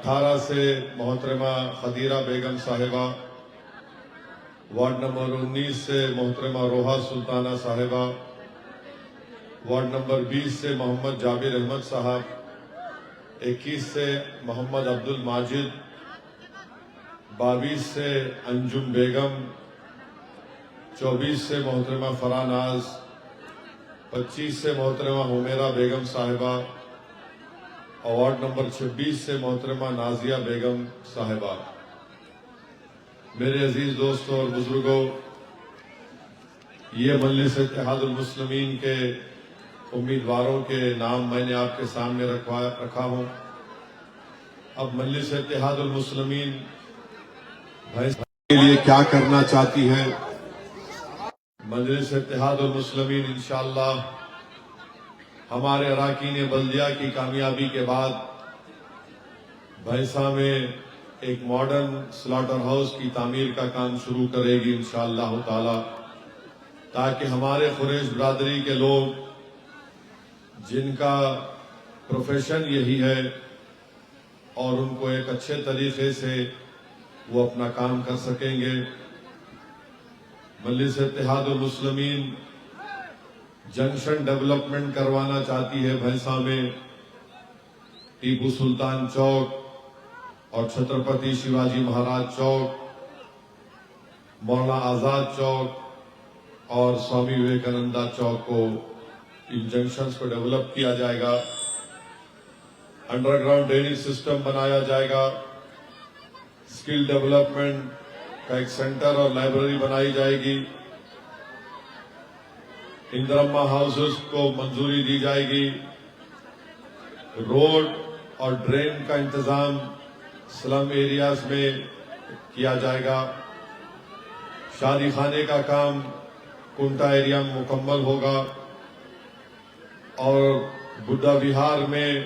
18 से मोहतरमा खदीरा बेगम साहिबा, वार्ड नंबर 19 से मोहतरमा रोहा सुल्ताना साहिबा, वार्ड नंबर 20 से मोहम्मद जाबिर अहमद साहब, 21 से मोहम्मद अब्दुल माजिद, 22 से अंजुम बेगम, 24 से मोहतरमा फरानाज, 25 से मोहतरमा हुमेरा बेगम साहिबा और वार्ड नंबर 26 से मोहतरमा नाजिया बेगम साहिबा। मेरे अजीज दोस्तों और बुजुर्गों, ये मजलिस इत्तेहादुल मुस्लिमीन के उम्मीदवारों के नाम मैंने आपके सामने रखा हूं। अब मजलिस इत्तेहादुल मुस्लिमीन के लिए क्या करना चाहती है। मजलिस इत्तेहादुल मुस्लिमीन इंशाअल्लाह हमारे अराकीन बल्दिया की कामयाबी के बाद भैंसा में एक मॉडर्न स्लॉटर हाउस की तामीर का काम शुरू करेगी इंशाअल्लाह ताला, ताकि हमारे कुरैश बरादरी के लोग जिनका प्रोफेशन यही है और उनको एक अच्छे तरीके से वो अपना काम कर सकेंगे। मजलिस इत्तेहादुल मुस्लिमीन जंक्शन डेवलपमेंट करवाना चाहती है भैंसा में। टीपू सुल्तान चौक और छत्रपति शिवाजी महाराज चौक, मौलाना आजाद चौक और स्वामी विवेकानंदा चौक को, इन जंक्शंस को डेवलप किया जाएगा। अंडरग्राउंड ड्रेनेज सिस्टम बनाया जाएगा। स्किल डेवलपमेंट का एक सेंटर और लाइब्रेरी बनाई जाएगी। इंदिरम्मा हाउसेस को मंजूरी दी जाएगी। रोड और ड्रेन का इंतजाम स्लम एरियाज में किया जाएगा। शादी खाने का काम कुंटा एरिया में मुकम्मल होगा और बुद्धा विहार में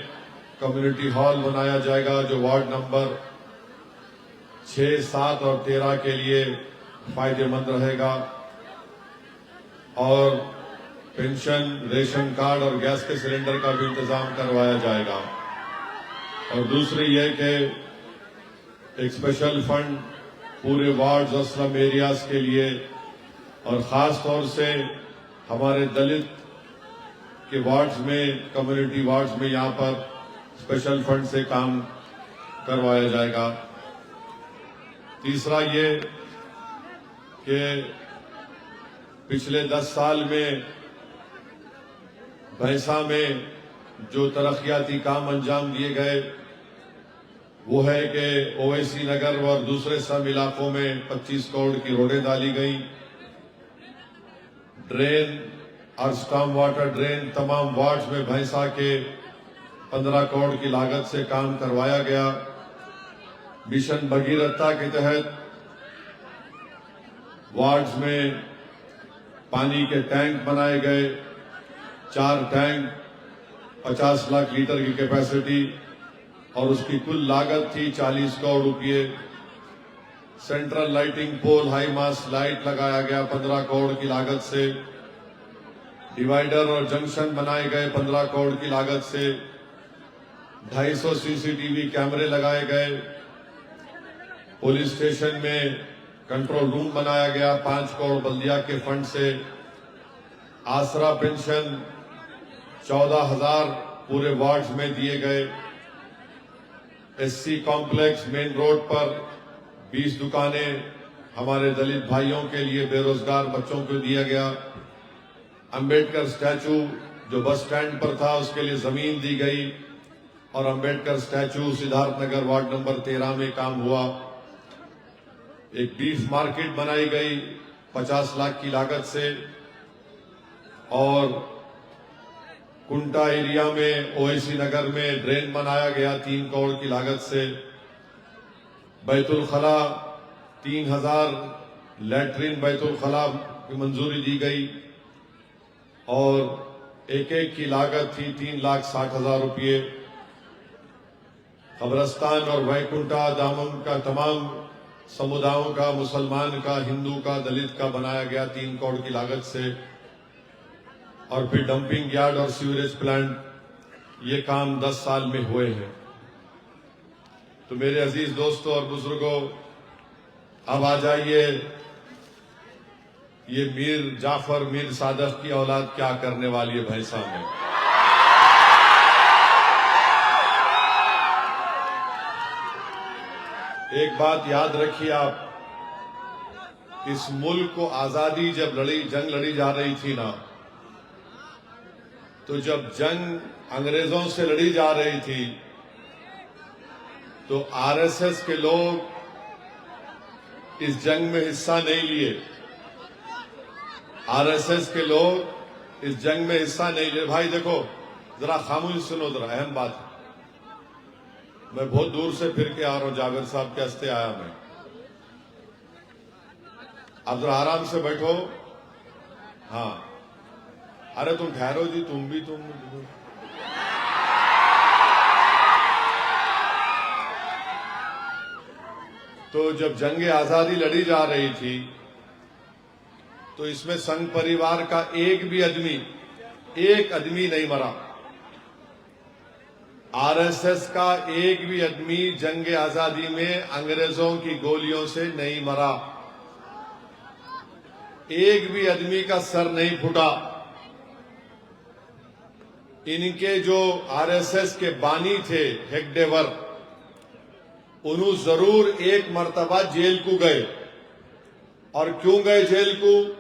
कम्युनिटी हॉल बनाया जाएगा, जो वार्ड नंबर 6, 7 और 13 के लिए फायदेमंद रहेगा। और पेंशन, रेशन कार्ड और गैस के सिलेंडर का भी इंतजाम करवाया जाएगा। और दूसरी यह कि एक स्पेशल फंड पूरे वार्ड्स और स्लम एरियाज के लिए और खास तौर से हमारे दलित के वार्ड्स में, कम्युनिटी वार्ड्स में यहाँ पर स्पेशल फंड से काम करवाया जाएगा। तीसरा ये कि पिछले 10 साल में भैंसा में जो तरक्याती काम अंजाम दिए गए वो है कि ओवैसी नगर और दूसरे सब इलाकों में 25 करोड़ की रोडें डाली गई। ड्रेन और स्टॉर्म वाटर ड्रेन तमाम वार्ड्स में भैंसा के 15 करोड़ की लागत से काम करवाया गया। मिशन भगीरथा के तहत वार्ड्स में पानी के टैंक बनाए गए। 4 टैंक 50 लाख लीटर की कैपेसिटी और उसकी कुल लागत थी 40 करोड़ रुपये। सेंट्रल लाइटिंग पोल, हाई मास लाइट लगाया गया 15 करोड़ की लागत से। डिवाइडर और जंक्शन बनाए गए 15 करोड़ की लागत से। 250 सीसीटीवी कैमरे लगाए गए। पुलिस स्टेशन में कंट्रोल रूम बनाया गया 5 करोड़ बल्दिया के फंड से। आसरा पेंशन 14,000 पूरे वार्ड्स में दिए गए। एससी कॉम्प्लेक्स मेन रोड पर 20 दुकानें हमारे दलित भाइयों के लिए, बेरोजगार बच्चों को दिया गया। अंबेडकर स्टैचू जो बस स्टैंड पर था उसके लिए जमीन दी गई और Ambedkar statue Siddharthnagar ward number 13 में काम हुआ। एक बीफ मार्केट बनाई गई 50 लाख की लागत से और कुंटा एरिया में ओवैसी नगर में ड्रेन बनाया गया 3 करोड़ की लागत से। बैतुल खला 3000 लैट्रिन बैतुल खला की मंजूरी दी गई और एक की लागत थी 3,60,000 रुपये। कब्रस्तान और वैकुंठा दामन का तमाम समुदायों का, मुसलमान का, हिंदू का, दलित का बनाया गया 3 करोड़ की लागत से। और फिर डंपिंग यार्ड और सीवरेज प्लांट, ये काम 10 साल में हुए हैं। तो मेरे अजीज दोस्तों और बुजुर्गों, अब आ जाइए, ये मीर जाफर मीर सादक की औलाद क्या करने वाली है भैंसा में। एक बात याद रखिए आप, इस मुल्क को आजादी जब जंग लड़ी जा रही थी ना, तो जब जंग अंग्रेजों से लड़ी जा रही थी तो आरएसएस के लोग इस जंग में हिस्सा नहीं लिए। आरएसएस के लोग इस जंग में हिस्सा नहीं लिए। भाई देखो, जरा खामोश सुनो, जरा अहम बात है। मैं बहुत दूर से फिर के आ रहा हूं, जावेद साहब के हस्ते आया मैं। आप जरा आराम से बैठो। हाँ, अरे तुम ठहरो जी, तुम भी तो जब जंग आजादी लड़ी जा रही थी तो इसमें संघ परिवार का एक आदमी नहीं मरा। आरएसएस का एक भी आदमी जंग आजादी में अंग्रेजों की गोलियों से नहीं मरा। एक भी आदमी का सर नहीं फूटा। इनके जो आरएसएस के बानी थे हेगडेवर, उन्होंने जरूर एक मर्तबा जेल को गए। और क्यों गए जेल को?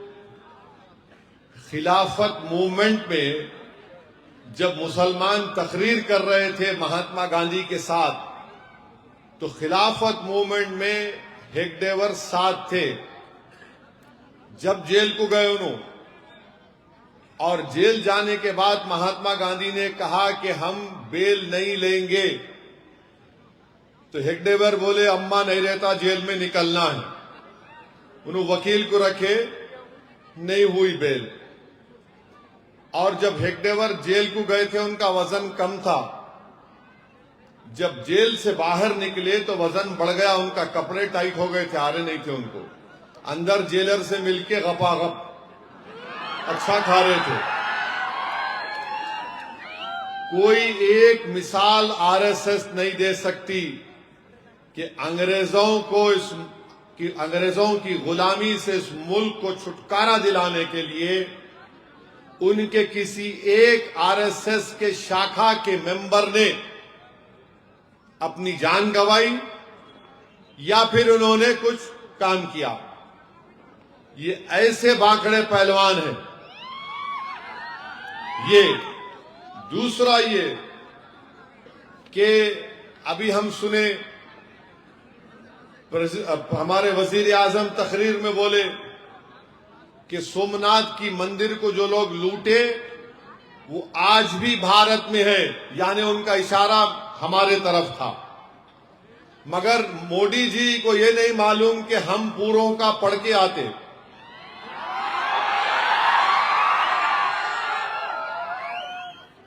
खिलाफत मूवमेंट में जब मुसलमान तकरीर कर रहे थे महात्मा गांधी के साथ, तो खिलाफत मूवमेंट में हेगडेवर साथ थे। जब जेल को गए उन्होंने, और जेल जाने के बाद महात्मा गांधी ने कहा कि हम बेल नहीं लेंगे, तो हेगडेवर बोले अम्मा नहीं रहता, जेल में निकलना है। उन्होंने वकील को रखे, नहीं हुई बेल। और जब हेगडेवर जेल को गए थे, उनका वजन कम था। जब जेल से बाहर निकले तो वजन बढ़ गया उनका, कपड़े टाइट हो गए थे, आ रहे नहीं थे उनको। अंदर जेलर से मिलके गपागप अच्छा खा रहे थे। कोई एक मिसाल आरएसएस नहीं दे सकती कि अंग्रेजों की गुलामी से इस मुल्क को छुटकारा दिलाने के लिए उनके किसी एक आरएसएस के शाखा के मेंबर ने अपनी जान गंवाई या फिर उन्होंने कुछ काम किया। ये ऐसे बांकड़े पहलवान हैं। ये दूसरा ये कि अभी हम सुने हमारे वजीर आजम तकरीर में बोले कि सोमनाथ की मंदिर को जो लोग लूटे वो आज भी भारत में है, यानी उनका इशारा हमारे तरफ था। मगर मोदी जी को ये नहीं मालूम कि हम पूरों का पढ़ के आते।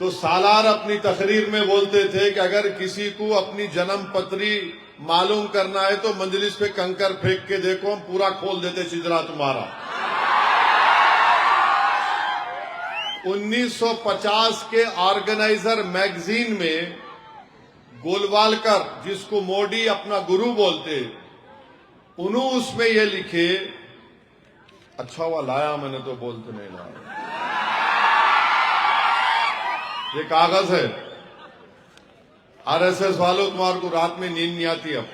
तो सालार अपनी तकरीर में बोलते थे कि अगर किसी को अपनी जन्म पत्री मालूम करना है तो मंजलिस पे कंकर फेंक के देखो, हम पूरा खोल देते छिजरा तुम्हारा। 1950 के ऑर्गेनाइजर मैगजीन में गोलवालकर, जिसको मोदी अपना गुरु बोलते, उन्होंने उसमें ये लिखे, अच्छा हुआ लाया मैंने, तो बोलते नहीं लाया, ये कागज है। आरएसएस वालों, तुम्हारे को रात में नींद नहीं आती। अब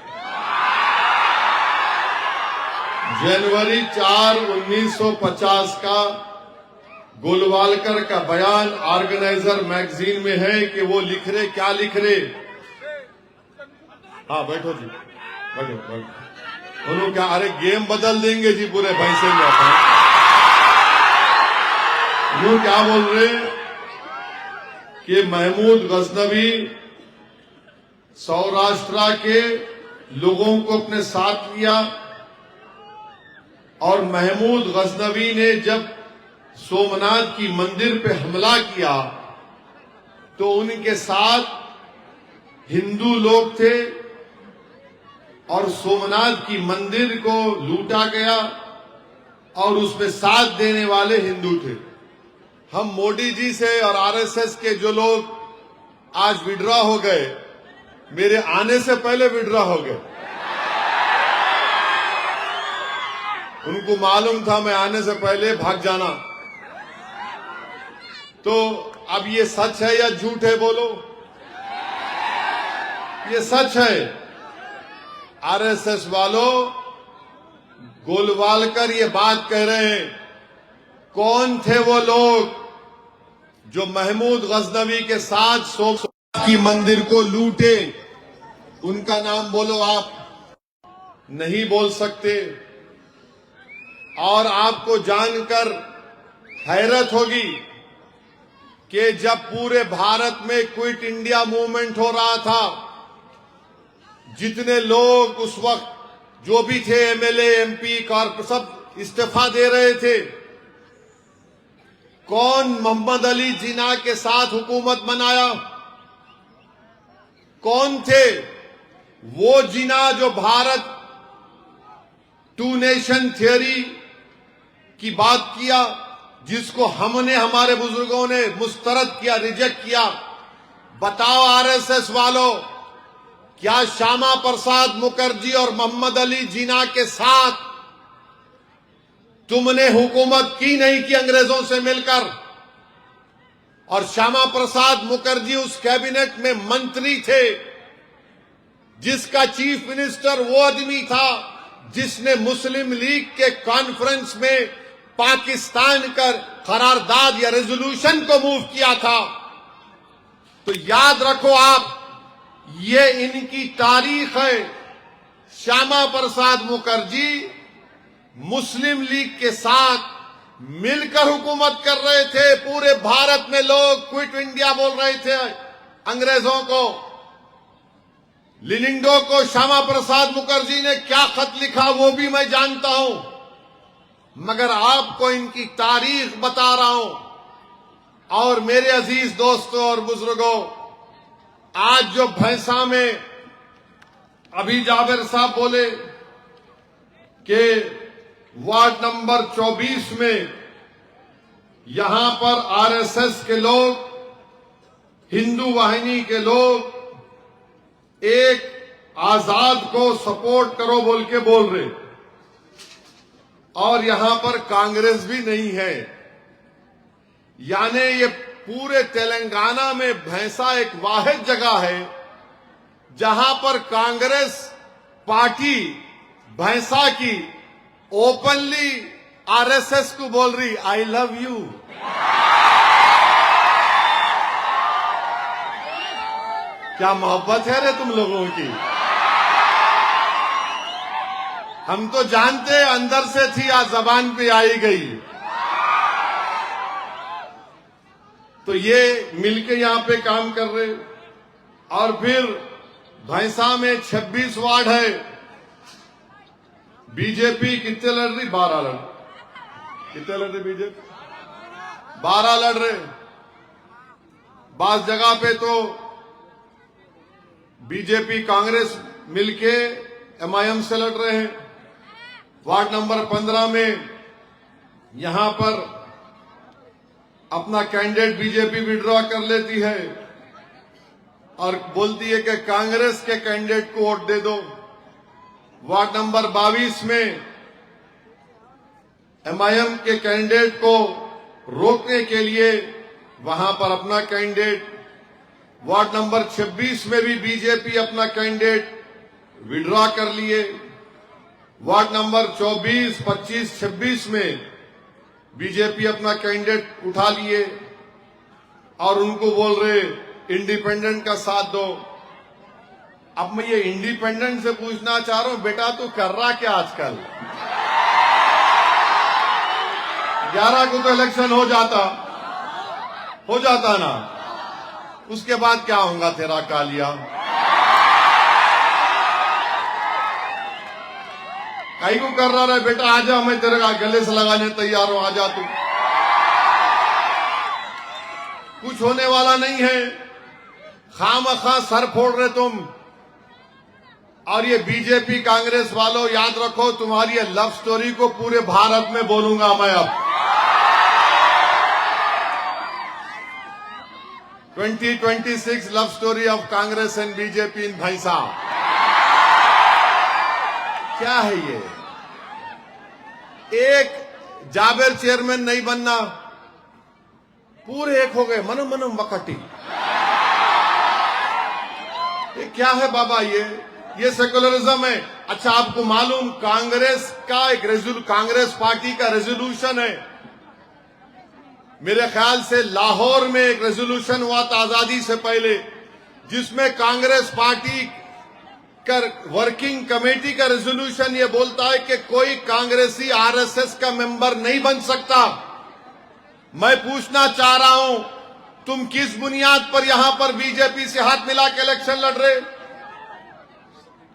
जनवरी 4, 1950 का गोलवालकर का बयान ऑर्गेनाइजर मैगजीन में है कि वो लिख रहे, क्या लिख रहे? हाँ बैठो जी, बैठो। उन्होंने क्या, अरे गेम बदल देंगे जी पूरे भैंसे में। वो क्या बोल रहे कि महमूद गजनवी सौराष्ट्र के लोगों को अपने साथ लिया, और महमूद गजनवी ने जब सोमनाथ की मंदिर पे हमला किया तो उनके साथ हिंदू लोग थे और सोमनाथ की मंदिर को लूटा गया और उसमें साथ देने वाले हिंदू थे। हम मोदी जी से और आरएसएस के जो लोग आज विड्रॉ हो गए, मेरे आने से पहले विड्रॉ हो गए। उनको मालूम था मैं आने से पहले भाग जाना। तो अब ये सच है या झूठ है बोलो? ये सच है। आरएसएस वालों गोलवालकर ये बात कह रहे हैं। कौन थे वो लोग जो महमूद गजनवी के साथ सोमनाथ की मंदिर को लूटे? उनका नाम बोलो। आप नहीं बोल सकते। और आपको जानकर हैरत होगी कि जब पूरे भारत में क्विट इंडिया मूवमेंट हो रहा था, जितने लोग उस वक्त जो भी थे एमएलए, एमपी, सब इस्तीफा दे रहे थे। कौन मोहम्मद अली जिन्ना के साथ हुकूमत बनाया? कौन थे वो जिन्ना जो भारत टू नेशन थियरी की बात किया, जिसको हमने, हमारे बुजुर्गों ने मुस्तरद किया, रिजेक्ट किया? बताओ आरएसएस वालों, क्या श्यामा प्रसाद मुखर्जी और मोहम्मद अली जिन्ना के साथ तुमने हुकूमत की नहीं की अंग्रेजों से मिलकर? और श्यामा प्रसाद मुखर्जी उस कैबिनेट में मंत्री थे जिसका चीफ मिनिस्टर वो आदमी था जिसने मुस्लिम लीग के कॉन्फ्रेंस में पाकिस्तान का करारदाद या रेजोल्यूशन को मूव किया था। तो याद रखो आप, ये इनकी तारीख है। श्यामा प्रसाद मुखर्जी मुस्लिम लीग के साथ मिलकर हुकूमत कर रहे थे। पूरे भारत में लोग क्विट इंडिया बोल रहे थे अंग्रेजों को। लिनिंगडो को श्यामा प्रसाद मुखर्जी ने क्या खत लिखा वो भी मैं जानता हूं, मगर आपको इनकी तारीख बता रहा हूं। और मेरे अजीज दोस्तों और बुजुर्गों, आज जो भैंसा में अभी जावेद साहब बोले कि वार्ड नंबर 24 में यहां पर आरएसएस के लोग, हिंदू वाहिनी के लोग एक आजाद को सपोर्ट करो बोल के बोल रहे, और यहां पर कांग्रेस भी नहीं है। यानी ये पूरे तेलंगाना में भैंसा एक वाहिद जगह है जहां पर कांग्रेस पार्टी भैंसा की ओपनली आरएसएस को बोल रही आई लव यू। क्या मोहब्बत है रे तुम लोगों की? हम तो जानते अंदर से थी, आज जबान पे आई गई। तो ये मिलके यहां पे काम कर रहे। और फिर भैंसा में 26 वार्ड है। बीजेपी कितने लड़ रही? 12 लड़। कितने लड़ रही बीजेपी? 12 लड़ रहे। बास जगह पे तो बीजेपी कांग्रेस मिलके एमआईएम से लड़ रहे हैं। वार्ड नंबर 15 में यहां पर अपना कैंडिडेट बीजेपी विड्रॉ कर लेती है और बोलती है कि कांग्रेस के कैंडिडेट को वोट दे दो। वार्ड नंबर 22 में एमआईएम के कैंडिडेट को रोकने के लिए वहां पर अपना कैंडिडेट। वार्ड नंबर 26 में भी बीजेपी अपना कैंडिडेट विड्रॉ कर लिए। वार्ड नंबर 24, 25, 26 में बीजेपी अपना कैंडिडेट उठा लिए और उनको बोल रहे इंडिपेंडेंट का साथ दो। अब मैं ये इंडिपेंडेंट से पूछना चाह रहा हूं, बेटा तू कर रहा क्या आजकल? 11 को तो इलेक्शन हो जाता ना, उसके बाद क्या होगा तेरा कालिया? कहीं को कर रहा है बेटा? आजा, मैं तेरे गले से लगाने तैयार हूं, आजा तू। कुछ होने वाला नहीं है। खामखा सर फोड़ रहे तुम। और ये बीजेपी कांग्रेस वालों, याद रखो तुम्हारी ये लव स्टोरी को पूरे भारत में बोलूंगा मैं अब। 2026 love story of Congress and BJP in भैंसा। क्या है ये? एक जाबिर चेयरमैन नहीं बनना, पूरे एक हो गए मनम मनम वकटी। ये क्या है बाबा? ये सेकुलरिज्म है। अच्छा, आपको मालूम कांग्रेस का कांग्रेस पार्टी का रेजोल्यूशन है, मेरे ख्याल से लाहौर में एक रेजोल्यूशन हुआ था आजादी से पहले, जिसमें कांग्रेस पार्टी का वर्किंग कमेटी का रेजोल्यूशन ये बोलता है कि कोई कांग्रेसी आरएसएस का मेंबर नहीं बन सकता। मैं पूछना चाह रहा हूं, तुम किस बुनियाद पर यहां पर बीजेपी से हाथ मिला के इलेक्शन लड़ रहे?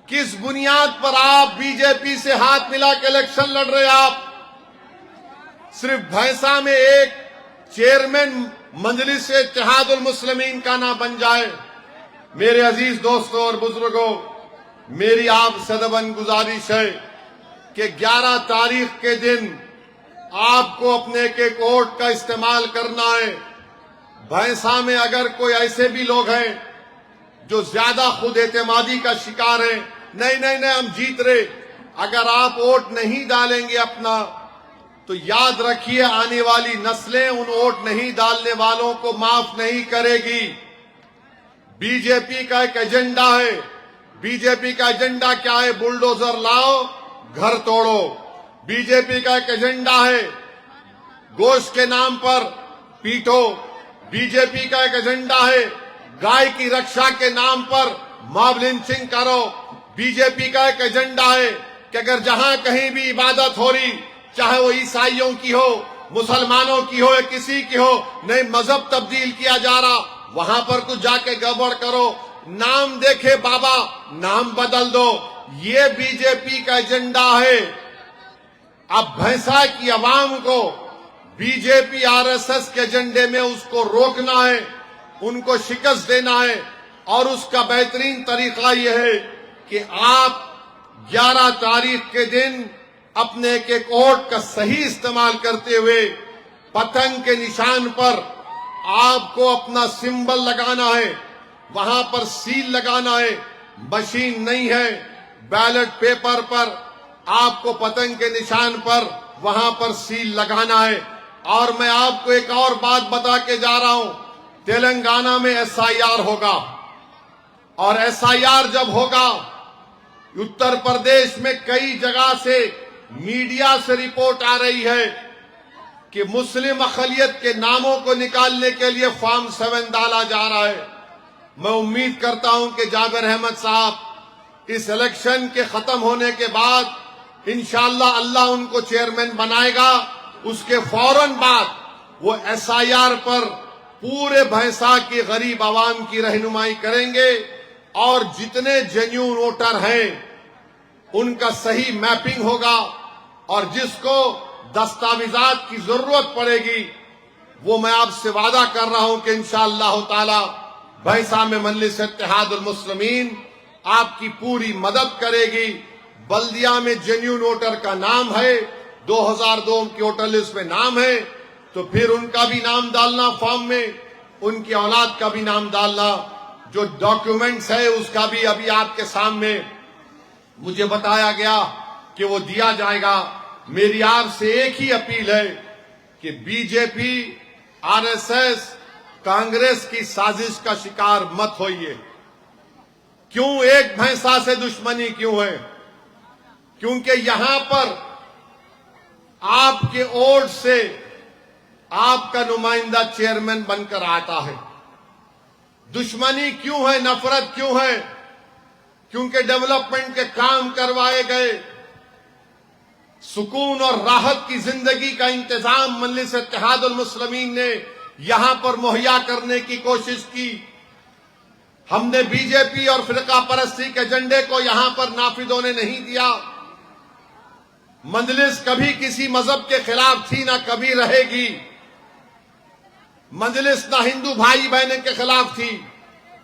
किस बुनियाद पर आप बीजेपी से हाथ मिला के इलेक्शन लड़ रहे? आप सिर्फ भैंसा में एक चेयरमैन मजलिस इत्तेहादुल मुस्लिमीन का ना बन जाए। मेरे अजीज दोस्तों और बुजुर्गों, मेरी आप सदबन गुजारिश है कि 11 तारीख के दिन आपको अपने के वोट का इस्तेमाल करना है। भैंसा में अगर कोई ऐसे भी लोग हैं जो ज्यादा खुद एतमादी का शिकार हैं, नहीं हम जीत रहे, अगर आप वोट नहीं डालेंगे अपना, तो याद रखिए आने वाली नस्लें उन वोट नहीं डालने वालों को माफ नहीं करेगी। बीजेपी का एक एजेंडा है। बीजेपी का एजेंडा क्या है? बुलडोजर लाओ, घर तोड़ो। बीजेपी का एक एजेंडा है गोश्त के नाम पर पीटो। बीजेपी का एक एजेंडा है गाय की रक्षा के नाम पर मॉब लिंचिंग करो। बीजेपी का एक एजेंडा है कि अगर जहां कहीं भी इबादत हो रही, चाहे वो ईसाइयों की हो, मुसलमानों की हो या किसी की हो, नहीं मजहब तब्दील किया जा रहा, वहां पर कुछ जाके गड़बड़ करो, नाम देखे बाबा नाम बदल दो। ये बीजेपी का एजेंडा है। अब भैंसा की आवाम को बीजेपी आरएसएस के एजेंडे में उसको रोकना है, उनको शिकस्त देना है, और उसका बेहतरीन तरीका यह है कि आप 11 तारीख के दिन अपने एक वोट का सही इस्तेमाल करते हुए पतंग के निशान पर आपको अपना सिंबल लगाना है, वहां पर सील लगाना है। मशीन नहीं है, बैलेट पेपर पर आपको पतंग के निशान पर वहां पर सील लगाना है। और मैं आपको एक और बात बता के जा रहा हूं, तेलंगाना में एसआईआर होगा, और एसआईआर जब होगा, उत्तर प्रदेश में कई जगह से मीडिया से रिपोर्ट आ रही है कि मुस्लिम अक़लियत के नामों को निकालने के लिए फॉर्म 7 डाला जा रहा है। मैं उम्मीद करता हूं कि जाबिर अहमद साहब इस इलेक्शन के खत्म होने के बाद इंशाअल्लाह अल्लाह उनको चेयरमैन बनाएगा। उसके फौरन बाद वो एसआईआर पर पूरे भैंसा की गरीब आवाम की रहनुमाई करेंगे, और जितने जेन्युइन वोटर हैं उनका सही मैपिंग होगा, और जिसको दस्तावेजात की जरूरत पड़ेगी वो मैं आपसे वादा कर रहा हूं कि इंशाअल्लाह ताला भैंसा में मजलिस इत्तेहादुल मुस्लिमीन आपकी पूरी मदद करेगी। बल्दिया में जेन्युइन वोटर का नाम है, 2002 की वोटर लिस्ट में नाम है, तो फिर उनका भी नाम डालना फॉर्म में, उनकी औलाद का भी नाम डालना, जो डॉक्यूमेंट्स है उसका भी अभी आपके सामने मुझे बताया गया कि वो दिया जाएगा। मेरी आपसे एक ही अपील है कि बीजेपी आरएसएस कांग्रेस की साजिश का शिकार मत होइए। क्यों एक भैंसा से दुश्मनी क्यों है? क्योंकि यहां पर आपके वोट से आपका नुमाइंदा चेयरमैन बनकर आता है। दुश्मनी क्यों है, नफरत क्यों है? क्योंकि डेवलपमेंट के काम करवाए गए, सुकून और राहत की जिंदगी का इंतजाम मजलिस इत्तेहादुल मुस्लिमीन ने यहां पर मुहैया करने की कोशिश की। हमने बीजेपी और फिरका परस्ती के एजेंडे को यहां पर नाफिज होने नहीं दिया। मजलिस कभी किसी मजहब के खिलाफ थी, ना कभी रहेगी। मजलिस ना हिंदू भाई बहन के खिलाफ थी,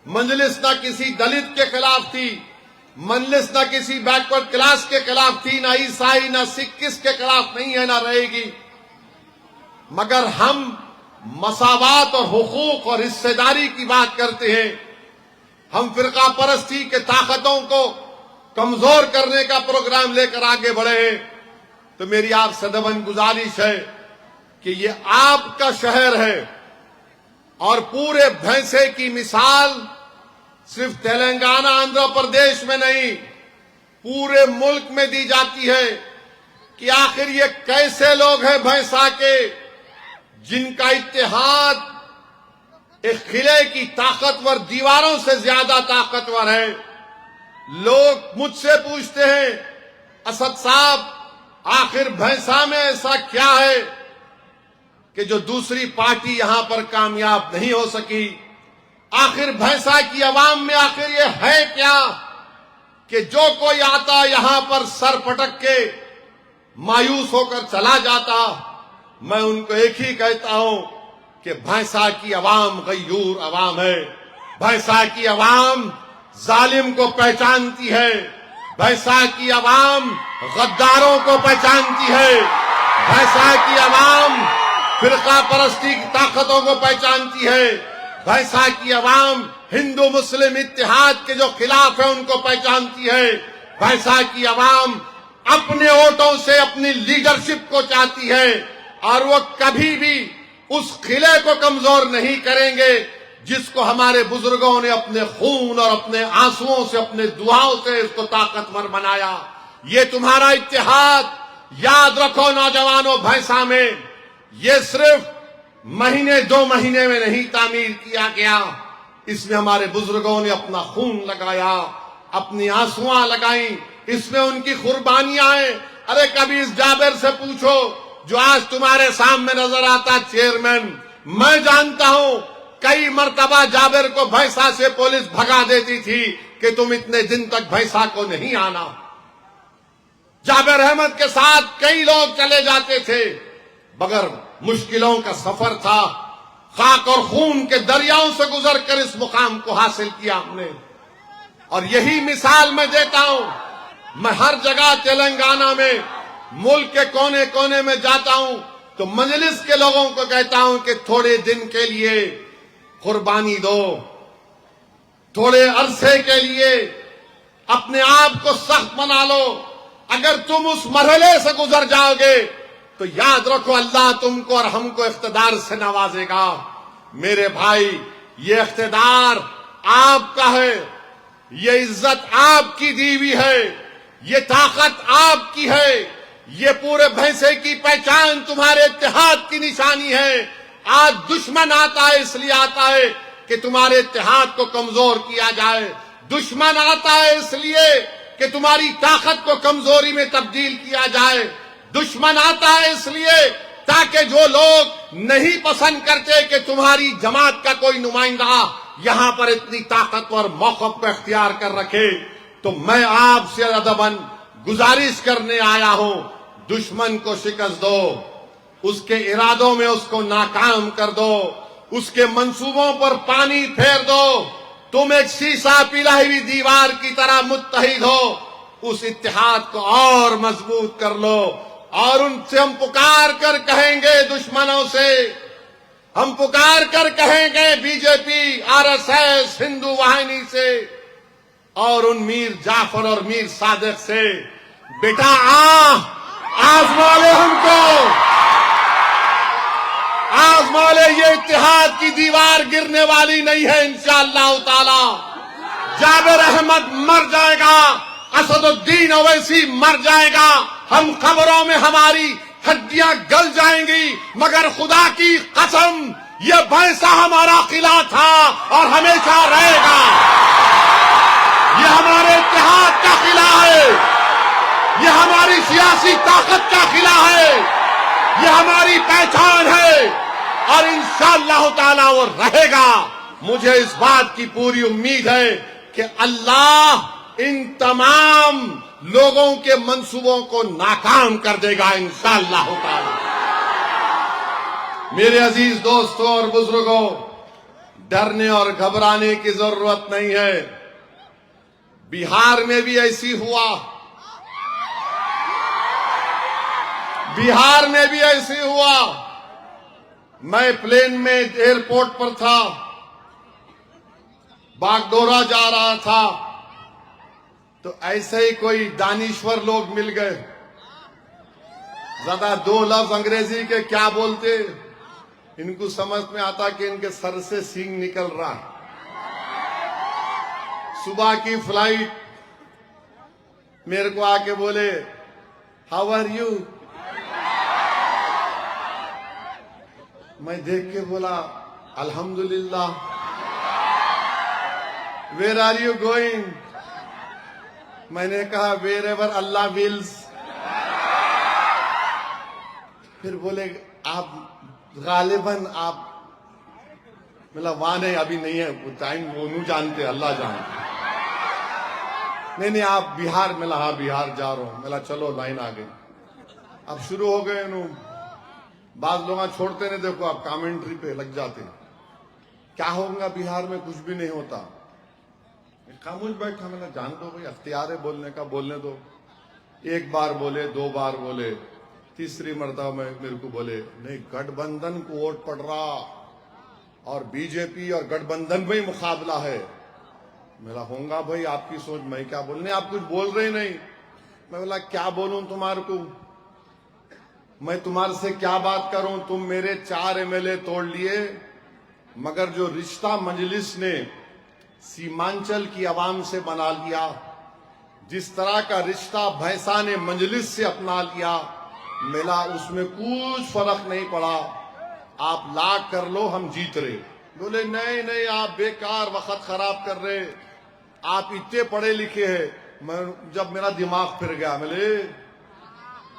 मजलिस ना किसी दलित के खिलाफ थी, मजलिस ना किसी बैकवर्ड क्लास के खिलाफ थी, ना ईसाई ना सिख किस के खिलाफ नहीं है, ना रहेगी। मगर हम मसावात और हुकूक और हिस्सेदारी की बात करते हैं, हम फिरका परस्ती के ताकतों को कमजोर करने का प्रोग्राम लेकर आगे बढ़े हैं, तो मेरी आप सदबन गुजारिश है कि ये आपका शहर है और पूरे भैंसे की मिसाल सिर्फ तेलंगाना आंध्र प्रदेश में नहीं पूरे मुल्क में दी जाती है कि आखिर ये कैसे लोग हैं भैंसा के जिनका इत्तेहाद एक किले की ताकतवर दीवारों से ज्यादा ताकतवर है। लोग मुझसे पूछते हैं, असद साहब आखिर भैंसा में ऐसा क्या है कि जो दूसरी पार्टी यहां पर कामयाब नहीं हो सकी? आखिर भैंसा की आवाम में आखिर ये है क्या कि जो कोई आता यहां पर सर पटक के मायूस होकर चला जाता? मैं उनको एक ही कहता हूं कि भैंसा की आवाम गयूर आवाम है। भैंसा की आवाम जालिम को पहचानती है। भैंसा की आवाम गद्दारों को पहचानती है। भैंसा की आवाम फिरका परस्ती की ताकतों को पहचानती है। भैंसा की आवाम हिंदू मुस्लिम इत्तेहाद के जो खिलाफ है उनको पहचानती है। भैंसा की आवाम अपने वोटों से अपनी लीडरशिप को चाहती है और वो कभी भी उस किले को कमजोर नहीं करेंगे जिसको हमारे बुजुर्गों ने अपने खून और अपने आंसुओं से अपने दुआओं से इसको ताकतवर बनाया। ये तुम्हारा इत्तेहाद याद रखो नौजवानों, भैंसा में ये सिर्फ महीने 2 महीने में नहीं तामीर किया गया, इसमें हमारे बुजुर्गों ने अपना खून लगाया, अपनी आंसुआं लगाई, इसमें उनकी कुर्बानियां हैं। अरे कभी इस जाबिर से पूछो जो आज तुम्हारे सामने नजर आता चेयरमैन, मैं जानता हूं कई मर्तबा जाबिर को भैंसा से पुलिस भगा देती थी कि तुम इतने दिन तक भैंसा को नहीं आना। जाबिर अहमद के साथ कई लोग चले जाते थे, मगर मुश्किलों का सफर था, खाक और खून के दरियाओं से गुजरकर इस मुकाम को हासिल किया हमने। और यही मिसाल मैं देता हूं, मैं हर जगह तेलंगाना में मुल्क के कोने कोने में जाता हूं तो मजलिस के लोगों को कहता हूं कि थोड़े दिन के लिए कुर्बानी दो, थोड़े अरसे के लिए अपने आप को सख्त बना लो। अगर तुम उस मरहले से गुजर जाओगे तो याद रखो अल्लाह तुमको और हमको इख्तिदार से नवाजेगा। मेरे भाई, ये इख्तिदार आपका है, ये इज्जत आपकी दी हुई है, ये ताकत आपकी है, ये पूरे भैंसे की पहचान तुम्हारे इत्तेहाद की निशानी है। आज दुश्मन आता है इसलिए आता है कि तुम्हारे इत्तेहाद को कमजोर किया जाए। दुश्मन आता है इसलिए कि तुम्हारी ताकत को कमजोरी में तब्दील किया जाए। दुश्मन आता है इसलिए ताकि जो लोग नहीं पसंद करते कि तुम्हारी जमात का कोई नुमाइंदा यहां पर इतनी ताकतवर मौक़िफ़ को इख्तियार कर रखे। तो मैं आपसे अदबन गुजारिश करने आया हूं, दुश्मन को शिकस्त दो, उसके इरादों में उसको नाकाम कर दो, उसके मंसूबों पर पानी फेर दो। तुम एक शीशा पिलाई हुई दीवार की तरह मुत्तहिद हो, उस इत्तेहाद को और मजबूत कर लो। और उनसे हम पुकार कर कहेंगे, दुश्मनों से हम पुकार कर कहेंगे, बीजेपी, आरएसएस, हिंदू वाहिनी से और उन मीर जाफर और मीर सादिक से, बेटा आजमा ले हमको, आजमा ले। ये इत्तेहाद की दीवार गिरने वाली नहीं है इंशाअल्लाह ताला। जाबिर अहमद मर जाएगा, असदुद्दीन ओवैसी मर जाएगा, हम कब्रों में हमारी हड्डियां गल जाएंगी, मगर खुदा की कसम ये भैंसा हमारा किला था और हमेशा रहेगा। ये हमारे इत्तेहाद का किला है, ये हमारी सियासी ताकत का किला है, ये हमारी पहचान है और इंशाअल्लाह ताला वो रहेगा। मुझे इस बात की पूरी उम्मीद है कि अल्लाह इन तमाम लोगों के मंसूबों को नाकाम कर देगा इंशाअल्लाह ताला। मेरे अजीज दोस्तों और बुजुर्गों, डरने और घबराने की जरूरत नहीं है। बिहार में भी ऐसी हुआ, बिहार में भी ऐसे हुआ। मैं प्लेन में एयरपोर्ट पर था, बागडोरा जा रहा था, तो ऐसे ही कोई दानिश्वर लोग मिल गए। ज्यादा दो लफ्ज अंग्रेजी के क्या बोलते, इनको समझ में आता कि इनके सर से सींग निकल रहा है। सुबह की फ्लाइट, मेरे को आके बोले हाउ आर यू। मैं देख के बोला अल्हम्दुलिल्लाह। Where are you going. मैंने कहा वेर एवर अल्लाह विल्स। फिर बोले आप गालिबन आप, मतलब वहां नहीं, अभी नहीं है वो टाइम, वो नहीं जानते, अल्लाह जानते। नहीं आप बिहार। मिला हाँ बिहार जा रहा हूं। मिला चलो लाइन आ गई। अब शुरू हो गए नु। बाज लोग छोड़ते नहीं, देखो आप कमेंट्री पे लग जाते हैं। क्या होगा बिहार में, कुछ भी नहीं होता। खामोश बैठा, मैंने जान दो भाई, अख्तियार है बोलने का, बोलने दो। एक बार बोले, दो बार बोले, तीसरी मर्तबा में मेरे को बोले नहीं गठबंधन को वोट पड़ रहा और बीजेपी और गठबंधन में ही मुकाबला है। मेरा होगा भाई आपकी सोच, मैं क्या बोलने, आप कुछ बोल रहे नहीं। मैं बोला क्या बोलूं तुम्हारे को, मैं तुम्हारे से क्या बात करूं। तुम मेरे 4 एमएलए तोड़ लिए, मगर जो रिश्ता मजलिस ने सीमांचल की आवाम से बना लिया, जिस तरह का रिश्ता भैंसा ने मजलिस से अपना लिया, मिला उसमें कुछ फर्क नहीं पड़ा। आप लाख कर लो, हम जीत रहे। बोले नहीं आप बेकार वक्त खराब कर रहे, आप इतने पढ़े लिखे हैं। मैं जब मेरा दिमाग फिर गया,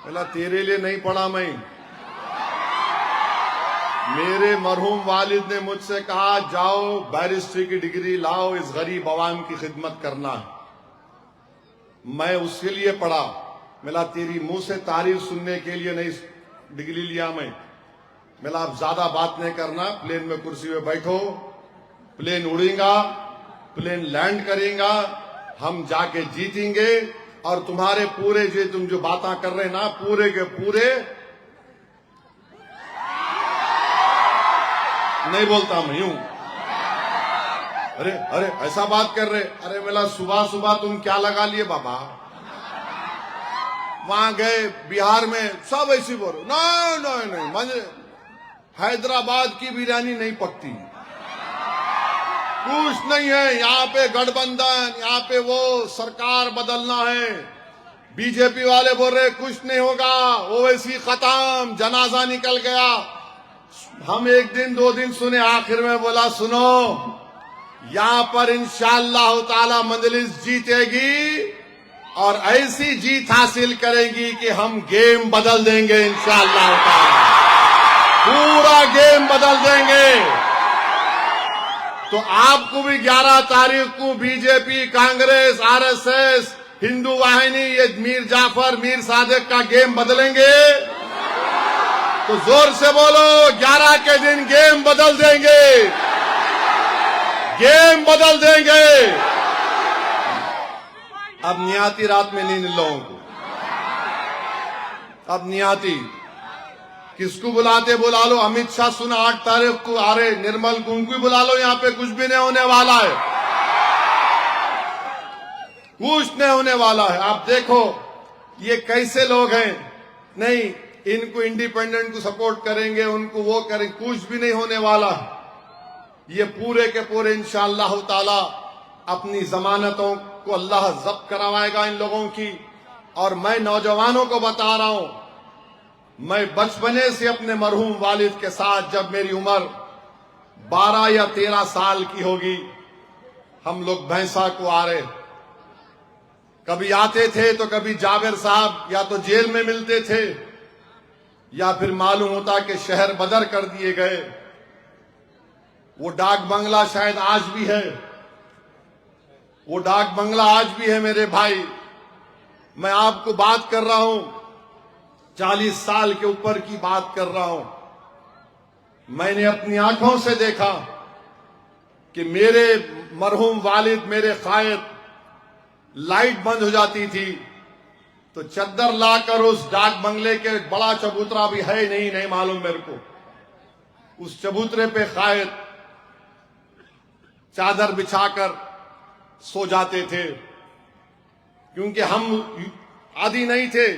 बोला तेरे लिए नहीं पढ़ा मैं। मेरे मरहूम वालिद ने मुझसे कहा जाओ बैरिस्ट्री की डिग्री लाओ, इस गरीब अवाम की खिदमत करना है। मैं उसके लिए पढ़ा। मिला तेरी मुंह से तारीफ सुनने के लिए नहीं डिग्री लिया मैं। मिला आप ज्यादा बात नहीं करना, प्लेन में कुर्सी में बैठो, प्लेन उड़ेगा, प्लेन लैंड करेगा, हम जाके जीतेंगे। और तुम्हारे पूरे तुम जो बातें कर रहे ना, पूरे के पूरे नहीं बोलता मैं यूं। अरे ऐसा बात कर रहे। अरे मिला सुबह सुबह तुम क्या लगा लिए बाबा। वहां गए बिहार में, सब ऐसी बोलो नहीं हैदराबाद की बिरयानी नहीं पकती, कुछ नहीं है यहाँ पे गठबंधन, यहाँ पे वो सरकार बदलना है। बीजेपी वाले बोल रहे कुछ नहीं होगा, ओवैसी खत्म, जनाजा निकल गया। हम 1 दिन 2 दिन सुने, आखिर में बोला सुनो, यहां पर इंशाअल्लाह ताला मजलिस जीतेगी और ऐसी जीत हासिल करेगी कि हम गेम बदल देंगे इंशाअल्लाह ताला, पूरा गेम बदल देंगे। तो आपको भी 11 तारीख को बीजेपी, कांग्रेस, आरएसएस, हिंदू वाहिनी, ये मीर जाफर, मीर सादिक का गेम बदलेंगे। तो जोर से बोलो 11 के दिन गेम बदल देंगे, गेम बदल देंगे। अब नियाती रात में नहीं लोगों को, अब नियाती किसको बुलाते बुला लो। अमित शाह सुना 8 तारीख को आ रहे, निर्मल को, उनको बुला लो। यहां पे कुछ भी नहीं होने वाला है, कुछ नहीं होने वाला है। आप देखो ये कैसे लोग हैं, नहीं इनको इंडिपेंडेंट को सपोर्ट करेंगे, उनको वो करेंगे, कुछ भी नहीं होने वाला। ये पूरे के पूरे इंशाअल्लाह ताला अपनी जमानतों को अल्लाह जब्त करवाएगा इन लोगों की। और मैं नौजवानों को बता रहा हूं, मैं बचपने से अपने मरहूम वालिद के साथ, जब मेरी उम्र 12 या 13 साल की होगी, हम लोग भैंसा को आ रहे। कभी आते थे तो कभी जाबिर साहब या तो जेल में मिलते थे या फिर मालूम होता कि शहर बदर कर दिए गए। वो डाक बंगला शायद आज भी है, वो डाक बंगला आज भी है मेरे भाई। मैं आपको बात कर रहा हूं, 40 साल के ऊपर की बात कर रहा हूं। मैंने अपनी आंखों से देखा कि मेरे मरहूम वालिद, मेरे कायद, लाइट बंद हो जाती थी तो चद्दर लाकर उस डाक बंगले के, बड़ा चबूतरा भी है नहीं मालूम मेरे को, उस चबूतरे पे कायद चादर बिछाकर सो जाते थे, क्योंकि हम आदी नहीं थे।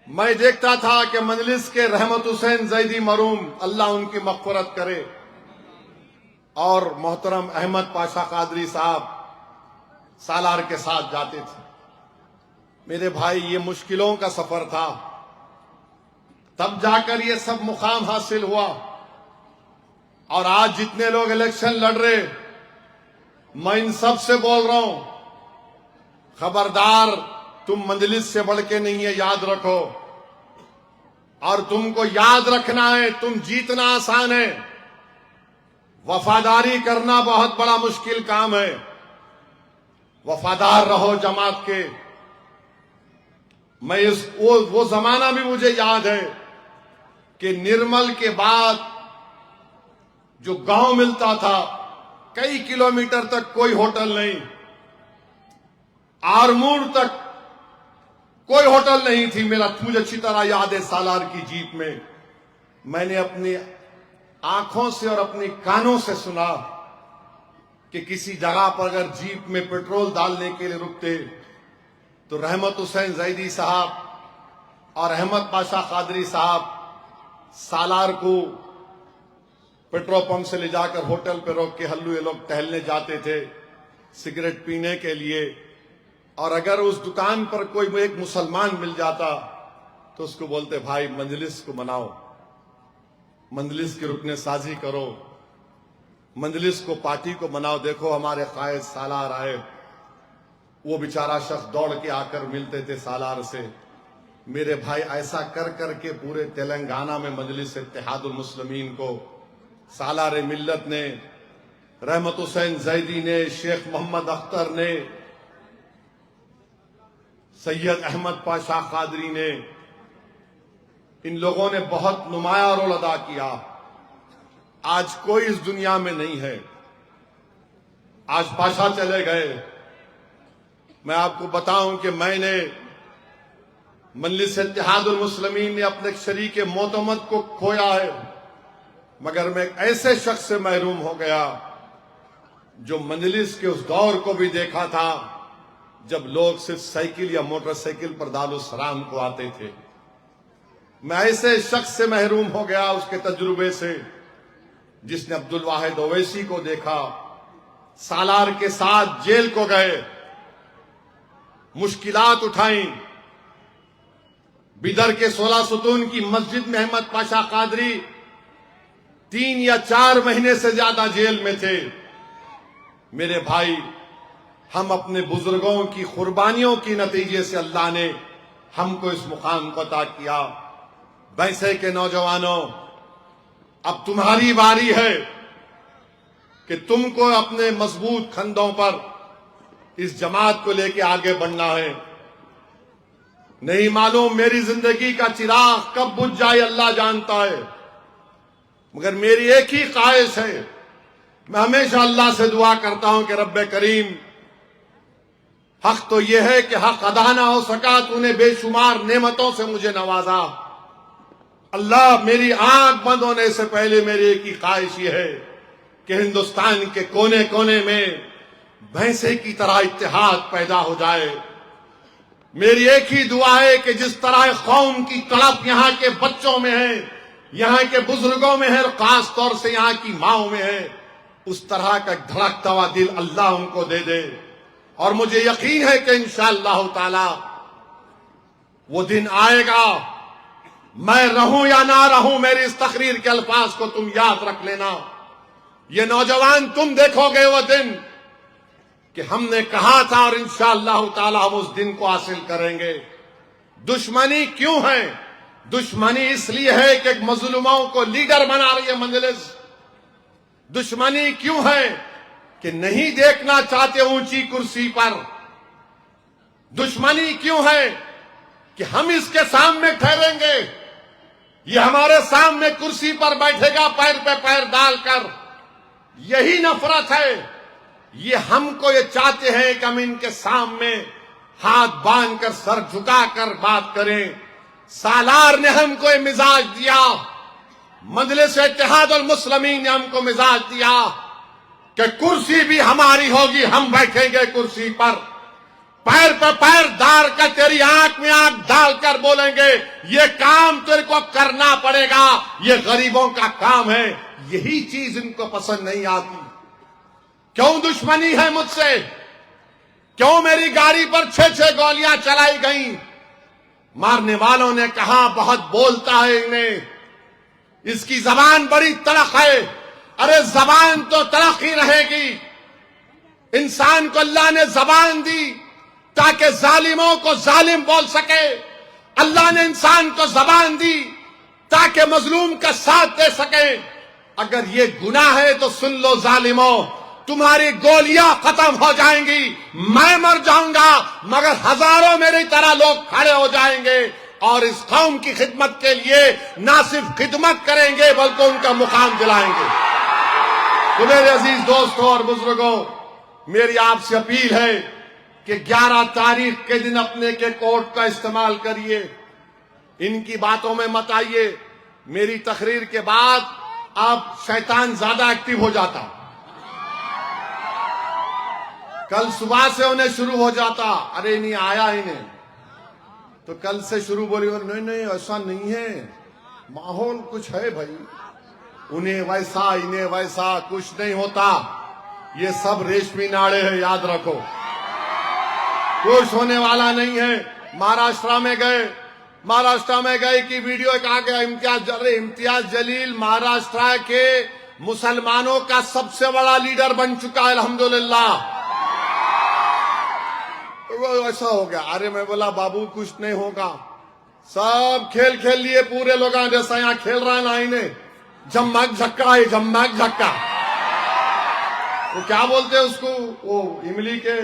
मैं देखता था कि मजलिस के रहमत हुसैन जैदी मरूम, अल्लाह उनकी मग़फ़िरत करे, और मोहतरम अहमद पाशा कादरी साहब सालार के साथ जाते थे। मेरे भाई, ये मुश्किलों का सफर था, तब जाकर ये सब मुकाम हासिल हुआ। और आज जितने लोग इलेक्शन लड़ रहे, मैं इन सब से बोल रहा हूं, खबरदार, तुम मंजलिस से बढ़ के नहीं है, याद रखो। और तुमको याद रखना है, तुम जीतना आसान है, वफादारी करना बहुत बड़ा मुश्किल काम है। वफादार रहो जमात के। मैं वो जमाना भी मुझे याद है कि निर्मल के बाद जो गांव मिलता था, कई किलोमीटर तक कोई होटल नहीं, आरमूर तक कोई होटल नहीं थी। मुझे अच्छी तरह याद है, सालार की जीप में मैंने अपनी आंखों से और अपने कानों से सुना कि किसी जगह पर अगर जीप में पेट्रोल डालने के लिए रुकते तो रहमत हुसैन जैदी साहब और अहमद पाशा कादरी साहब सालार को पेट्रोल पंप से ले जाकर होटल पे रोक के हल्लू ये लोग टहलने जाते थे सिगरेट पीने के लिए। और अगर उस दुकान पर कोई एक मुसलमान मिल जाता तो उसको बोलते, भाई मंजलिस को मनाओ, मंजलिस की रुकने साजी करो, मंजलिस को, पार्टी को मनाओ, देखो हमारे कायद सालार आए। वो बेचारा शख्स दौड़ के आकर मिलते थे सालार से। मेरे भाई, ऐसा कर करके पूरे तेलंगाना में मजलिस इत्तेहादुल मुस्लिमीन को सालार मिल्लत ने, रहमत हुसैन जैदी ने, शेख मोहम्मद अख्तर ने, सैयद अहमद पाशा कादरी ने, इन लोगों ने बहुत नुमाया रोल अदा किया। आज कोई इस दुनिया में नहीं है। आज पाशा चले गए। मैं आपको बताऊं कि मैंने मजलिस इत्तेहादुल मुस्लिमीन ने अपने शरीक मोतमद को खोया है, मगर मैं एक ऐसे शख्स से महरूम हो गया जो मजलिस के उस दौर को भी देखा था जब लोग सिर्फ साइकिल या मोटरसाइकिल पर दारुस्सलाम को आते थे। मैं ऐसे शख्स से महरूम हो गया, उसके तजुर्बे से, जिसने अब्दुल वाहिद ओवैसी को देखा, सालार के साथ जेल को गए, मुश्किलात उठाई। बिदर के 16 सुतून की मस्जिद में अहमद पाशा कादरी 3 या 4 महीने से ज्यादा जेल में थे। मेरे भाई, हम अपने बुजुर्गों की कुर्बानियों के नतीजे से अल्लाह ने हमको इस मुकाम को अता किया। वैसे के नौजवानों, अब तुम्हारी बारी है कि तुमको अपने मजबूत खंडों पर इस जमात को लेकर आगे बढ़ना है। नहीं मालूम मेरी जिंदगी का चिराग कब बुझ जाए, अल्लाह जानता है, मगर मेरी एक ही ख्वाहिश है। मैं हमेशा अल्लाह से दुआ करता हूं कि रब्बे करीम, हक तो यह है कि हक अदा ना हो सका, तूने बेशुमार नेमतों से मुझे नवाजा। अल्लाह, मेरी आंख बंद होने से पहले मेरी एक ही ख्वाहिश यह है कि हिंदुस्तान के कोने कोने में भैंसे की तरह इत्तेहाद पैदा हो जाए। मेरी एक ही दुआ है कि जिस तरह कौम की तड़प यहां के बच्चों में है, यहां के बुजुर्गों में है, और खास तौर से यहां की माओं में है, उस तरह का धड़कता हुआ दिल अल्लाह उनको दे दे। और मुझे यकीन है कि इंशाअल्लाह ताला वो दिन आएगा। मैं रहूं या ना रहूं, मेरी इस तकरीर के अल्फाज को तुम याद रख लेना। ये नौजवान, तुम देखोगे वो दिन कि हमने कहा था, और इंशाअल्लाह ताला हम उस दिन को हासिल करेंगे। दुश्मनी क्यों है? दुश्मनी इसलिए है कि मजलूमों को लीडर बना रही है मजलिस। दुश्मनी क्यों है कि नहीं देखना चाहते ऊंची कुर्सी पर। दुश्मनी क्यों है कि हम इसके सामने ठहरेंगे, ये हमारे सामने कुर्सी पर बैठेगा पैर पे पैर डालकर। यही नफरत है। ये हमको ये चाहते हैं कि हम इनके सामने हाथ बांधकर सर झुकाकर बात करें। सालार ने हमको ये मिजाज दिया मजलिस इत्तेहादुल मुस्लिमीन ने हमको मिजाज दिया कि कुर्सी भी हमारी होगी, हम बैठेंगे कुर्सी पर, पैर पर पैर डाल कर तेरी आंख में आंख डालकर बोलेंगे ये काम तेरे को करना पड़ेगा, ये गरीबों का काम है। यही चीज इनको पसंद नहीं आती। क्यों दुश्मनी है मुझसे? क्यों मेरी गाड़ी पर 6-6 गोलियां चलाई गई? मारने वालों ने कहा बहुत बोलता है इन्हें, इसकी जबान बड़ी तड़क है। अरे जबान तो तड़क ही रहेगी। इंसान को अल्लाह ने जबान दी ताकि जालिमों को जालिम बोल सके। अल्लाह ने इंसान को जबान दी ताकि मजलूम का साथ दे सके। अगर ये गुनाह है तो सुन लो जालिमों, तुम्हारी गोलियां खत्म हो जाएंगी, मैं मर जाऊंगा, मगर हजारों मेरी तरह लोग खड़े हो जाएंगे और इस कौम की खिदमत के लिए ना सिर्फ खिदमत करेंगे बल्कि उनका मुकाम दिलाएंगे। तो मेरे अजीज दोस्तों और बुजुर्गों, मेरी आपसे अपील है कि 11 तारीख के दिन अपने के कोर्ट का इस्तेमाल करिए, इनकी बातों में मत आइए। मेरी तकरीर के बाद अब शैतान ज्यादा एक्टिव हो जाता, कल सुबह से उन्हें शुरू हो जाता, अरे नहीं आया इन्हें, तो कल से शुरू बोली नहीं नहीं ऐसा नहीं है, माहौल कुछ है भाई, उन्हें वैसा इन्हें वैसा, कुछ नहीं होता, ये सब रेशमी नाड़े हैं, याद रखो, कुछ होने वाला नहीं है। महाराष्ट्र में गए कि वीडियो एक आ गया, इम्तियाज जलील महाराष्ट्र के मुसलमानों का सबसे बड़ा लीडर बन चुका है अल्हम्दुलिल्लाह। वो ऐसा हो गया, अरे मैं बोला बाबू कुछ नहीं होगा, सब खेल खेल लिए पूरे लोग, जैसा यहाँ खेल रहा है ना इन्हें, झम्मक झक्का है, झम्मक झक्का, वो क्या बोलते हैं उसको, वो इमली के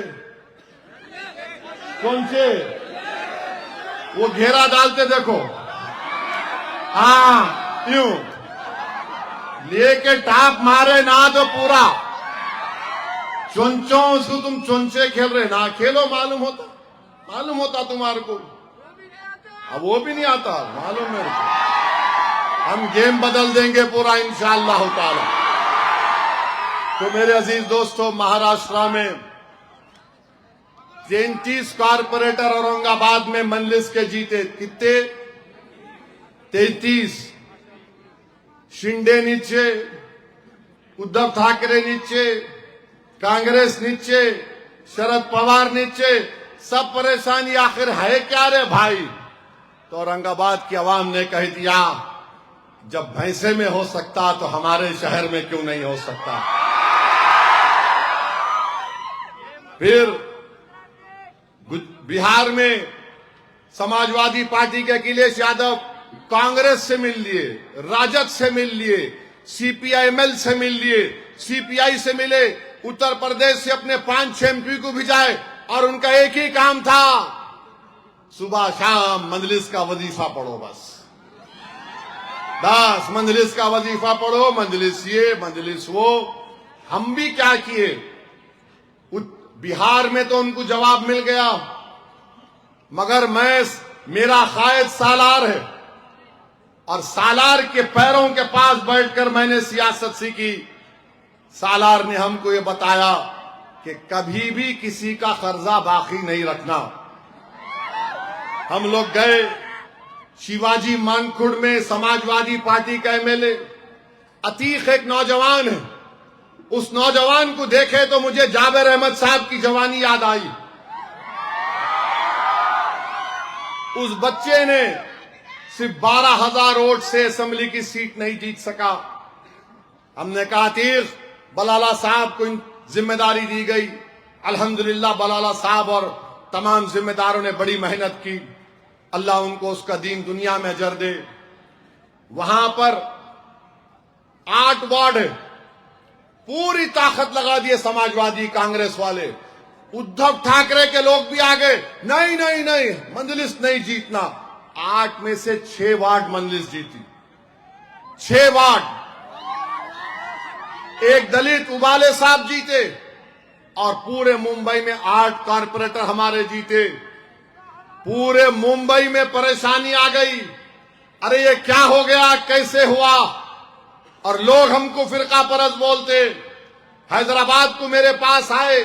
कौन से वो घेरा डालते देखो, हाँ यूं लेके टाप मारे ना तो पूरा चुनचों, उसको तुम चुनचे खेल रहे ना, खेलो, मालूम होता तुम्हारे को, अब वो भी नहीं आता मालूम मेरे को, हम गेम बदल देंगे पूरा इंशाअल्लाह ताला। तो मेरे अजीज दोस्तों, महाराष्ट्र में 33 कारपोरेटर औरंगाबाद में मजलिस के जीते, कितने? 33। शिंदे नीचे, उद्धव ठाकरे नीचे, कांग्रेस नीचे, शरद पवार नीचे, सब परेशानी आखिर है क्या रे भाई? तो औरंगाबाद की आवाम ने कह दिया जब भैंसे में हो सकता तो हमारे शहर में क्यों नहीं हो सकता। फिर बिहार में समाजवादी पार्टी के अखिलेश यादव कांग्रेस से मिल लिए, राजद से मिल लिए, सीपीआईएमएल से मिल लिए, सीपीआई से मिले, उत्तर प्रदेश से अपने 5-6 एमपी को भिजाए और उनका एक ही काम था, सुबह शाम मजलिस का वजीफा पढ़ो, बस मजलिस का वजीफा पढ़ो, मजलिस ये मजलिस वो। हम भी क्या किए, बिहार में तो उनको जवाब मिल गया, मगर मेरा कायद सालार है और सालार के पैरों के पास बैठकर मैंने सियासत सीखी। सालार ने हमको ये बताया कि कभी भी किसी का कर्जा बाकी नहीं रखना। हम लोग गए शिवाजी मानखुड़ में, समाजवादी पार्टी का एमएलए अतीक एक नौजवान है, उस नौजवान को देखे तो मुझे जाबिर अहमद साहब की जवानी याद आई। उस बच्चे ने सिर्फ 12,000 वोट से असेंबली की सीट नहीं जीत सका। हमने कहा अतीक, बलाला साहब को जिम्मेदारी दी गई, अल्हम्दुलिल्लाह बलाला साहब और तमाम जिम्मेदारों ने बड़ी मेहनत की, अल्लाह उनको उसका दीन दुनिया में अजर दे। वहां पर 8 वार्ड है, पूरी ताकत लगा दिए समाजवादी कांग्रेस वाले, उद्धव ठाकरे के लोग भी आ गए, नहीं नहीं नहीं मजलिस नहीं जीतना। 8 में से 6 वार्ड मजलिस जीती, 6 वार्ड। एक दलित उबाले साहब जीते और पूरे मुंबई में 8 कारपोरेटर हमारे जीते। पूरे मुंबई में परेशानी आ गई, अरे ये क्या हो गया, कैसे हुआ? और लोग हमको फिरका परस्त बोलते। हैदराबाद को मेरे पास आए,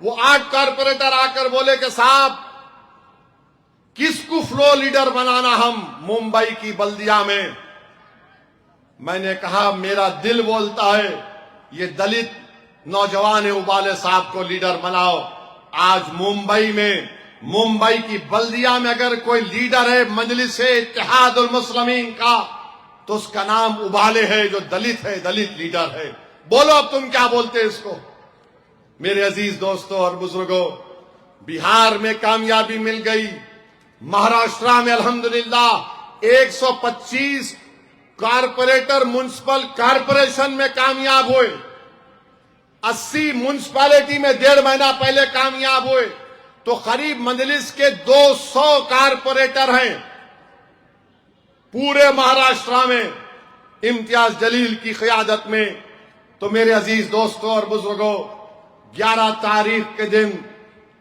वो 8 कारपोरेटर आकर बोले कि साहब किसको फ्लो लीडर बनाना हम मुंबई की बल्दिया में। मैंने कहा मेरा दिल बोलता है ये दलित नौजवान उबाले साहब को लीडर बनाओ। आज मुंबई में, मुंबई की बल्दिया में अगर कोई लीडर है मजलिस इत्तेहादुल मुस्लिमीन का, तो उसका नाम उबाले है, जो दलित है, दलित लीडर है। बोलो अब तुम क्या बोलते इसको। मेरे अजीज दोस्तों और बुजुर्गों, बिहार में कामयाबी मिल गई, महाराष्ट्र में अल्हम्दुलिल्लाह 125 कारपोरेटर म्युनिसिपल कारपोरेशन में कामयाब हुए, 80 म्युनिसिपैलिटी में 1.5 महीना पहले कामयाब हुए। तो करीब मजलिस के 200 कारपोरेटर हैं पूरे महाराष्ट्र में इम्तियाज जलील की क़यादत में। तो मेरे अजीज दोस्तों और बुजुर्गों, 11 तारीख के दिन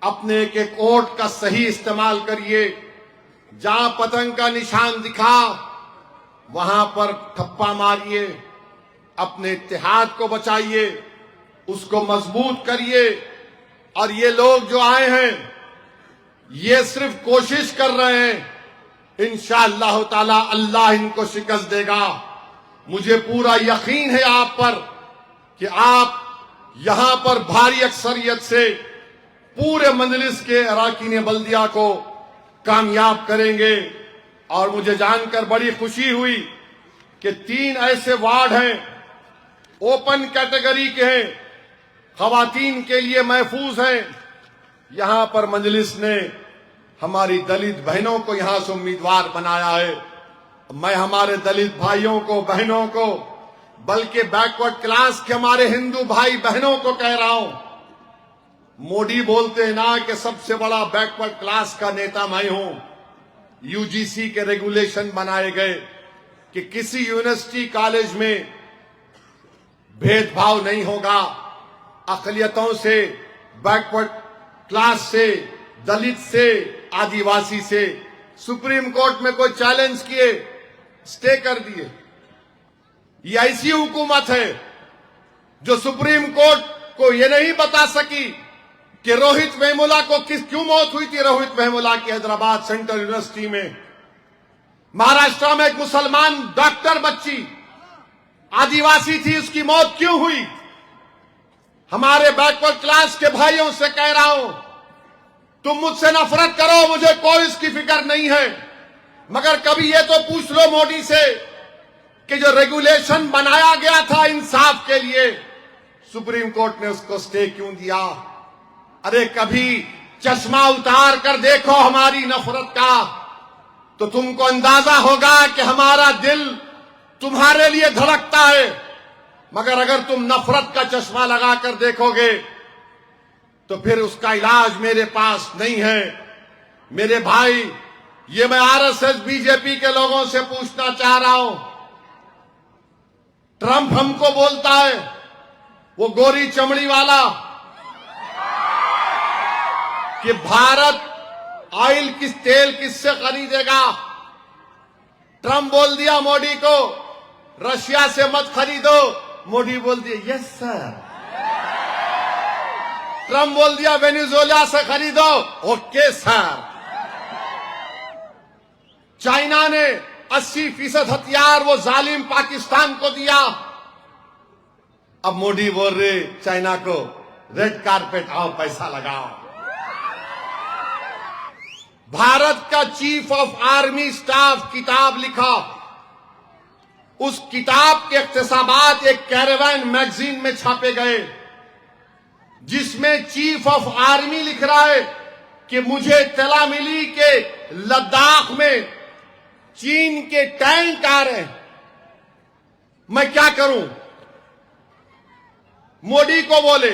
अपने एक एक वोट का सही इस्तेमाल करिए। जहां पतंग का निशान दिखा वहां पर ठप्पा मारिए, अपने इत्तेहाद को बचाइए, उसको मजबूत करिए। और ये लोग जो आए हैं ये सिर्फ कोशिश कर रहे हैं, इंशाअल्लाह ताला अल्लाह इनको शिकस्त देगा। मुझे पूरा यकीन है आप पर कि आप यहां पर भारी अक्सरियत से पूरे मजलिस के अराकीन बल्दिया को कामयाब करेंगे। और मुझे जानकर बड़ी खुशी हुई कि 3 ऐसे वार्ड हैं ओपन कैटेगरी के हैं, खवातीन के लिए महफूज हैं। यहां पर मजलिस ने हमारी दलित बहनों को यहां से उम्मीदवार बनाया है। मैं हमारे दलित भाइयों को, बहनों को, बल्कि बैकवर्ड क्लास के हमारे हिंदू भाई बहनों को कह रहा हूं, मोदी बोलते हैं ना कि सबसे बड़ा बैकवर्ड क्लास का नेता मैं हूं। यूजीसी के रेगुलेशन बनाए गए कि किसी यूनिवर्सिटी कॉलेज में भेदभाव नहीं होगा, अकलियतों से, बैकवर्ड क्लास से, दलित से, आदिवासी से। सुप्रीम कोर्ट में कोई चैलेंज किए, स्टे कर दिए। ये ऐसी हुकूमत है जो सुप्रीम कोर्ट को ये नहीं बता सकी कि रोहित वेमुला को क्यों मौत हुई थी। रोहित वेमुला की हैदराबाद सेंट्रल यूनिवर्सिटी में, महाराष्ट्र में एक मुसलमान डॉक्टर बच्ची आदिवासी थी, उसकी मौत क्यों हुई। हमारे बैकवर्ड क्लास के भाइयों से कह रहा हूं, तुम मुझसे नफरत करो, मुझे कोई इसकी फिक्र नहीं है, मगर कभी ये तो पूछ लो मोदी से कि जो रेगुलेशन बनाया गया था इंसाफ के लिए, सुप्रीम कोर्ट ने उसको स्टे क्यों दिया। अरे कभी चश्मा उतार कर देखो हमारी नफरत का, तो तुमको अंदाजा होगा कि हमारा दिल तुम्हारे लिए धड़कता है। मगर अगर तुम नफरत का चश्मा लगाकर देखोगे तो फिर उसका इलाज मेरे पास नहीं है। मेरे भाई, ये मैं आरएसएस बीजेपी के लोगों से पूछना चाह रहा हूं, ट्रंप हमको बोलता है, वो गोरी चमड़ी वाला, कि भारत ऑयल तेल किससे खरीदेगा। ट्रंप बोल दिया मोदी को रशिया से मत खरीदो, मोदी बोल दिया यस सर। ट्रंप बोल दिया वेनेजुएला से खरीदो, ओके सर। चाइना ने 80% हथियार वो जालिम पाकिस्तान को दिया, अब मोदी बोल रहे चाइना को रेड कारपेट आओ, पैसा लगाओ। भारत का चीफ ऑफ आर्मी स्टाफ किताब लिखा, उस किताब के इख्तिसामात एक कैरेवन मैगजीन में छापे गए, जिसमें चीफ ऑफ आर्मी लिख रहा है कि मुझे इत्तला मिली कि लद्दाख में चीन के टैंक आ रहे हैं, मैं क्या करूं। मोदी को बोले,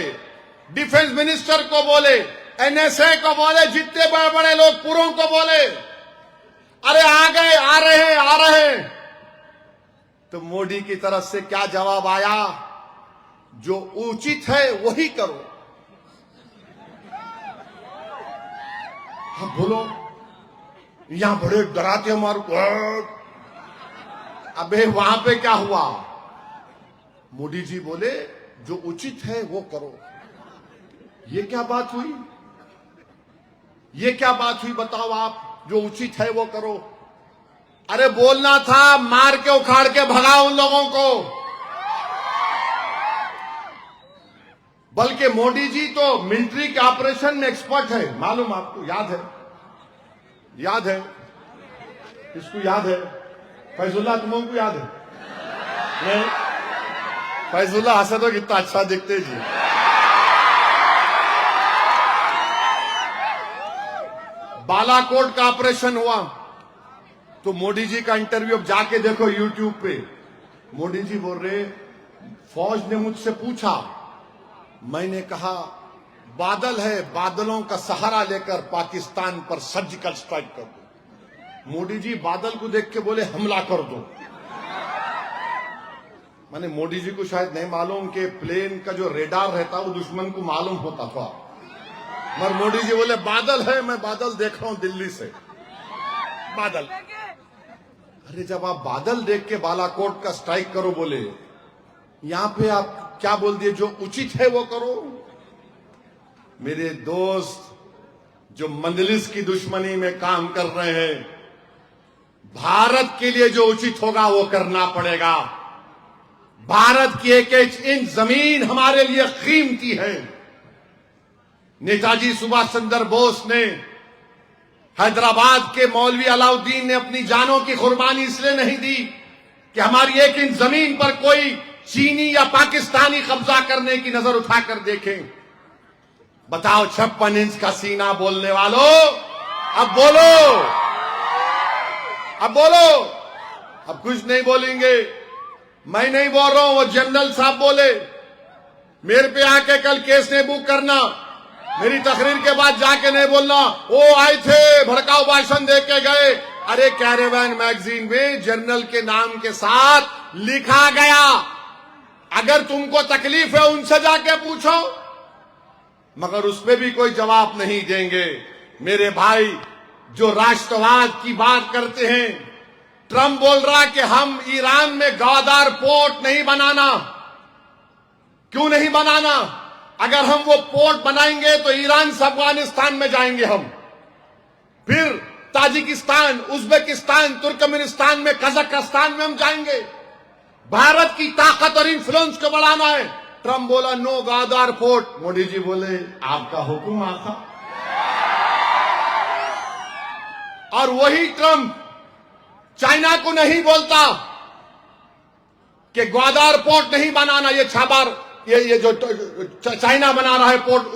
डिफेंस मिनिस्टर को बोले, एनएसए को बोले, जितने बड़े बड़े लोग पूरों को बोले, अरे आ गए, आ रहे हैं। तो मोदी की तरफ से क्या जवाब आया, जो उचित है वही करो। हाँ बोलो, यहां बड़े डराते हमारे को। अबे वहां पे क्या हुआ, मोदी जी बोले जो उचित है वो करो। ये क्या बात हुई? ये क्या बात हुई बताओ आप? जो उचित है वो करो। अरे बोलना था मार के उखाड़ के भगाओ उन लोगों को। बल्कि मोदी जी तो मिलिट्री के ऑपरेशन में एक्सपर्ट है, मालूम आपको? याद है? याद है? किसको याद है? फैजुल्ला, तुम लोगों को याद है? नहीं? फैजुल्ला हंसे तो कितना अच्छा दिखते जी। बालाकोट का ऑपरेशन हुआ तो मोदी जी का इंटरव्यू अब जाके देखो यूट्यूब पे। मोदी जी बोल रहे, फौज ने मुझसे पूछा, मैंने कहा बादल है, बादलों का सहारा लेकर पाकिस्तान पर सर्जिकल स्ट्राइक कर दो। मोदी जी बादल को देख के बोले हमला कर दो। माने मोदी जी को शायद नहीं मालूम कि प्लेन का जो रेडार रहता वो दुश्मन को मालूम होता था। मगर मोदी जी बोले बादल है, मैं बादल देख रहा हूं दिल्ली से, बादल। अरे जब आप बादल देख के बालाकोट का स्ट्राइक करो बोले, यहां पे आप क्या बोल दिए? जो उचित है वो करो। मेरे दोस्त जो मंजलिस की दुश्मनी में काम कर रहे हैं, भारत के लिए जो उचित होगा वो करना पड़ेगा। भारत की एक एक इंच जमीन हमारे लिए कीमती है। नेताजी सुभाष चंद्र बोस ने, हैदराबाद के मौलवी अलाउद्दीन ने अपनी जानों की कुर्बानी इसलिए नहीं दी कि हमारी एक इंच जमीन पर कोई चीनी या पाकिस्तानी कब्जा करने की नजर उठाकर देखें। बताओ 56 इंच का सीना बोलने वालों, अब बोलो, अब बोलो। अब कुछ नहीं बोलेंगे, मैं नहीं बोल रहा हूं, वो जनरल साहब बोले। मेरे पे आके कल केस नहीं बुक करना, मेरी तकरीर के बाद जाके नहीं बोलना वो आए थे भड़काऊ भाषण दे के गए। अरे कैरेवैन मैगजीन में जनरल के नाम के साथ लिखा गया। अगर तुमको तकलीफ है उनसे जाके पूछो, मगर उसमें भी कोई जवाब नहीं देंगे। मेरे भाई जो राष्ट्रवाद की बात करते हैं, ट्रंप बोल रहा कि हम ईरान में गवादार पोर्ट नहीं बनाना। क्यों नहीं बनाना? अगर हम वो पोर्ट बनाएंगे तो ईरान से अफगानिस्तान में जाएंगे हम, फिर ताजिकिस्तान, उज्बेकिस्तान, तुर्कमेनिस्तान में, कजाकिस्तान में हम जाएंगे। भारत की ताकत और इन्फ्लुएंस को बढ़ाना है। ट्रंप बोला नो गवादार पोर्ट। मोदी जी बोले आपका हुक्म आका। और वही ट्रंप चाइना को नहीं बोलता कि ग्वादार पोर्ट नहीं बनाना। ये छाबार ये जो चाइना बना रहा है पोर्ट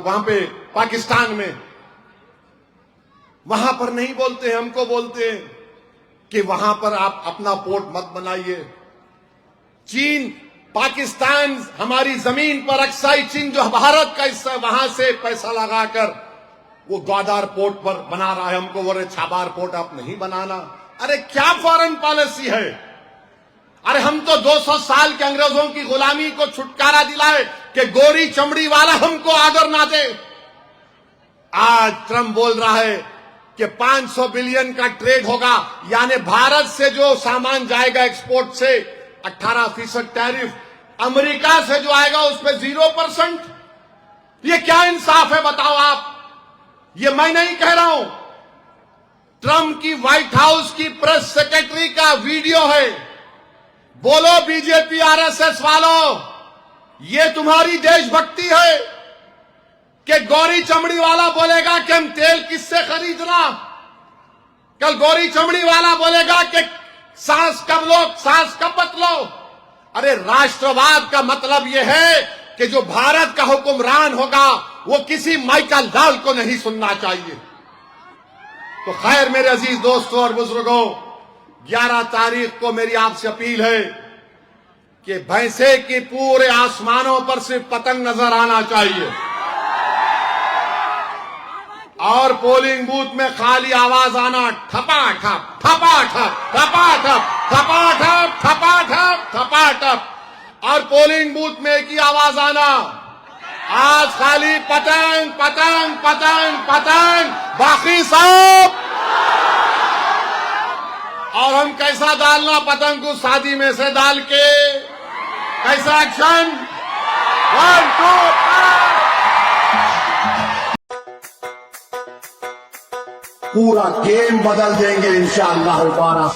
वहां पे पाकिस्तान में, वहां पर नहीं बोलते हैं। हमको बोलते हैं कि वहां पर आप अपना पोर्ट मत बनाइए। चीन, पाकिस्तान हमारी जमीन पर अक्साई चीन जो भारत का हिस्सा है, वहां से पैसा लगाकर वो ग्वादार पोर्ट पर बना रहा है। हमको बोले छाबार पोर्ट आप नहीं बनाना। अरे क्या फॉरेन पॉलिसी है? अरे हम तो 200 साल के अंग्रेजों की गुलामी को छुटकारा दिलाए कि गोरी चमड़ी वाला हमको आदर ना दे। आज ट्रंप बोल रहा है कि 500 बिलियन का ट्रेड होगा, यानी भारत से जो सामान जाएगा एक्सपोर्ट से 18% टैरिफ, अमेरिका से जो आएगा उस पर 0%। ये क्या इंसाफ है बताओ आप? ये मैं नहीं कह रहा हूं, ट्रंप की व्हाइट हाउस की प्रेस सेक्रेटरी का वीडियो है। बोलो बीजेपी आरएसएस वालों, ये तुम्हारी देशभक्ति है कि गौरी चमड़ी वाला बोलेगा कि हम तेल किससे खरीदना, कल गौरी चमड़ी वाला बोलेगा कि सांस कब लो, सांस कब मत लो। अरे राष्ट्रवाद का मतलब यह है कि जो भारत का हुक्मरान होगा वो किसी माइकल लाल को नहीं सुनना चाहिए। तो खैर मेरे अजीज दोस्तों और बुजुर्गों, 11 तारीख को मेरी आपसे अपील है कि भैंसे की पूरे आसमानों पर सिर्फ पतंग नजर आना चाहिए और पोलिंग बूथ में खाली आवाज आना ठपाठप ठपाठप ठपाठप ठपाठप ठपाठप ठपाठप, और पोलिंग बूथ में एक ही आवाज आना, आज खाली पतंग पतंग पतंग पतंग, बाकी सब। और हम कैसा डालना पतंग को? शादी में से डाल के, कैसा एक्शन 1 2 पूरा गेम बदल देंगे इंशाअल्लाह ताला।